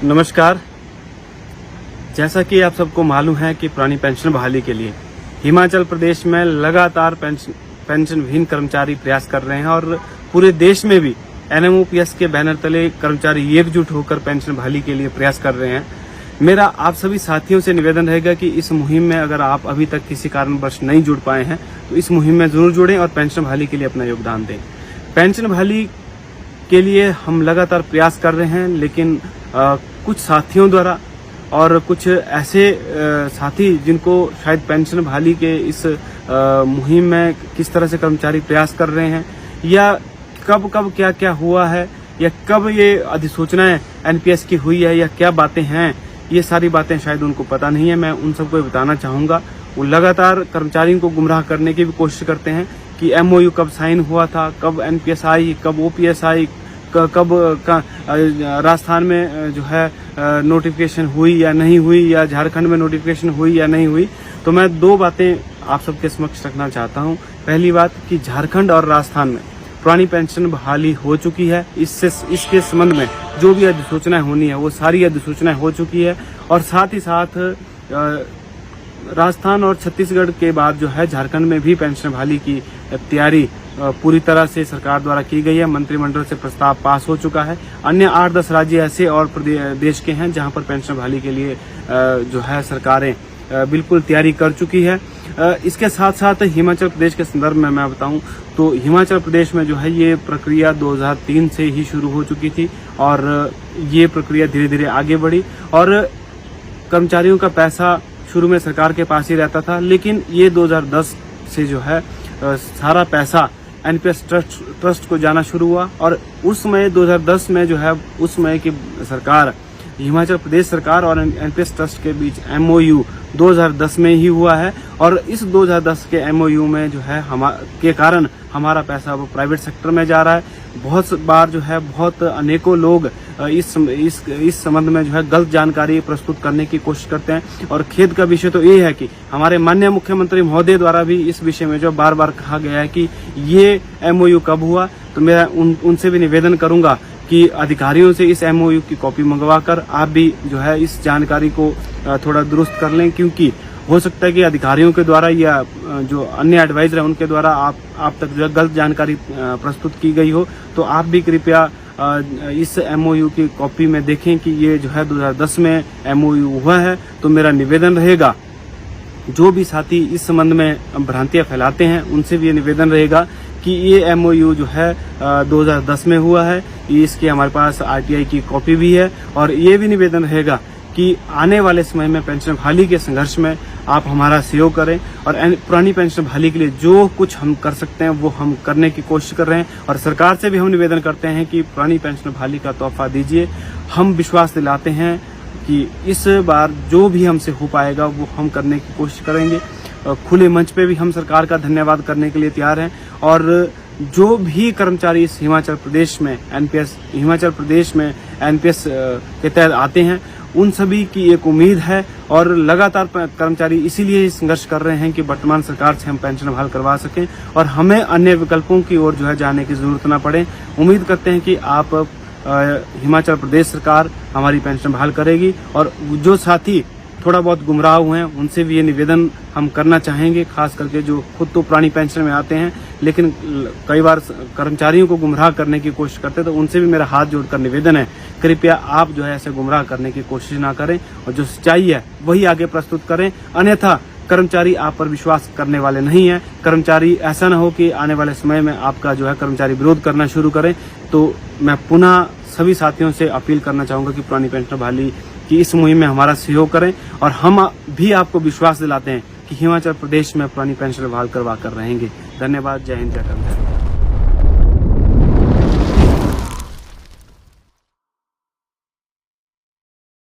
नमस्कार। जैसा कि आप सबको मालूम है कि पुरानी पेंशन बहाली के लिए हिमाचल प्रदेश में लगातार पेंशन विहीन कर्मचारी प्रयास कर रहे हैं और पूरे देश में भी NMOPS के बैनर तले कर्मचारी एकजुट होकर पेंशन बहाली के लिए प्रयास कर रहे हैं। मेरा आप सभी साथियों से निवेदन रहेगा कि इस मुहिम में अगर आप अभी तक किसी कारणवश नहीं जुड़ पाए हैं तो इस मुहिम में जरूर जुड़ें और पेंशन बहाली के लिए अपना योगदान दें। पेंशन बहाली के लिए हम लगातार प्रयास कर रहे हैं, लेकिन कुछ साथियों द्वारा और कुछ ऐसे साथी जिनको शायद पेंशन बहाली के इस मुहिम में किस तरह से कर्मचारी प्रयास कर रहे हैं या कब कब क्या क्या हुआ है या कब ये अधिसूचनाएं NPS की हुई है या क्या बातें हैं, ये सारी बातें शायद उनको पता नहीं है। मैं उन सबको बताना चाहूँगा। वो लगातार कर्मचारियों को गुमराह करने की भी कोशिश करते हैं कि MOU कब साइन हुआ था, कब NPS आई, कब OPS आई, कब राजस्थान में जो है नोटिफिकेशन हुई या नहीं हुई या झारखंड में नोटिफिकेशन हुई या नहीं हुई। तो मैं दो बातें आप सबके समक्ष रखना चाहता हूं। पहली बात कि झारखंड और राजस्थान में पुरानी पेंशन बहाली हो चुकी है। इसके संबंध में जो भी अधिसूचनाएं होनी है वो सारी अधिसूचनाएं हो चुकी है और साथ ही साथ राजस्थान और छत्तीसगढ़ के बाद जो है झारखंड में भी पेंशन बहाली की तैयारी पूरी तरह से सरकार द्वारा की गई है। मंत्रिमंडल से प्रस्ताव पास हो चुका है। अन्य 8-10 राज्य ऐसे और देश के हैं जहां पर पेंशन बहाली के लिए जो है सरकारें बिल्कुल तैयारी कर चुकी है। इसके साथ साथ हिमाचल प्रदेश के संदर्भ में मैं बताऊं तो हिमाचल प्रदेश में जो है ये प्रक्रिया 2003 से ही शुरू हो चुकी थी और ये प्रक्रिया धीरे धीरे आगे बढ़ी और कर्मचारियों का पैसा शुरू में सरकार के पास ही रहता था, लेकिन ये 2010 से जो है सारा पैसा NPS ट्रस्ट को जाना शुरू हुआ और उस समय 2010 में जो है उस समय की सरकार हिमाचल प्रदेश सरकार और NPS ट्रस्ट के बीच MOU 2010 में ही हुआ है और इस 2010 के MOU में जो है के कारण हमारा पैसा अब प्राइवेट सेक्टर में जा रहा है। बहुत बार जो है बहुत अनेकों लोग इस संबंध में जो है गलत जानकारी प्रस्तुत करने की कोशिश करते हैं और खेद का विषय तो ये है कि हमारे माननीय मुख्यमंत्री महोदय द्वारा भी इस विषय में जो बार बार कहा गया है कि ये MOU कब हुआ। तो मैं उनसे भी निवेदन करूंगा कि अधिकारियों से इस MOU की कॉपी मंगवाकर आप भी जो है इस जानकारी को थोड़ा दुरुस्त कर लें, क्योंकि हो सकता है कि अधिकारियों के द्वारा या जो अन्य एडवाइजर है उनके द्वारा आप तक जो है गलत जानकारी प्रस्तुत की गई हो। तो आप भी कृपया इस MOU की कॉपी में देखें कि ये जो है 2010 में MOU हुआ है। तो मेरा निवेदन रहेगा, जो भी साथी इस संबंध में भ्रांतियां फैलाते हैं उनसे भी ये निवेदन रहेगा कि ये MOU जो है 2010 में हुआ है। इसकी हमारे पास RTI की कॉपी भी है और ये भी निवेदन रहेगा कि आने वाले समय में पेंशन बहाली के संघर्ष में आप हमारा सहयोग करें और पुरानी पेंशन बहाली के लिए जो कुछ हम कर सकते हैं वो हम करने की कोशिश कर रहे हैं और सरकार से भी हम निवेदन करते हैं कि पुरानी पेंशन बहाली का तोहफा दीजिए। हम विश्वास दिलाते हैं कि इस बार जो भी हमसे हो पाएगा वो हम करने की कोशिश करेंगे। खुले मंच पे भी हम सरकार का धन्यवाद करने के लिए तैयार हैं और जो भी कर्मचारी इस हिमाचल प्रदेश में NPS के तहत आते हैं उन सभी की एक उम्मीद है और लगातार कर्मचारी इसीलिए संघर्ष कर रहे हैं कि वर्तमान सरकार से हम पेंशन बहाल करवा सकें और हमें अन्य विकल्पों की ओर जो है जाने की जरूरत न पड़े। उम्मीद करते हैं कि आप हिमाचल प्रदेश सरकार हमारी पेंशन बहाल करेगी और जो साथी थोड़ा बहुत गुमराह हुए हैं उनसे भी ये निवेदन हम करना चाहेंगे, खास करके जो खुद तो पुरानी पेंशन में आते हैं लेकिन कई बार कर्मचारियों को गुमराह करने की कोशिश करते हैं। तो उनसे भी मेरा हाथ जोड़कर निवेदन है, कृपया आप जो है ऐसे गुमराह करने की कोशिश ना करें और जो सच्चाई है वही आगे प्रस्तुत करें। अन्यथा कर्मचारी आप पर विश्वास करने वाले नहीं है। कर्मचारी ऐसा न हो कि आने वाले समय में आपका जो है कर्मचारी विरोध करना शुरू करें। तो मैं पुनः सभी साथियों से अपील करना चाहूंगा कि पुरानी पेंशन बहाली की इस मुहिम में हमारा सहयोग करें और हम भी आपको विश्वास दिलाते हैं कि हिमाचल प्रदेश में पुरानी पेंशन बहाल करवा कर रहेंगे। धन्यवाद। जय हिंद, जय कर्मचारी।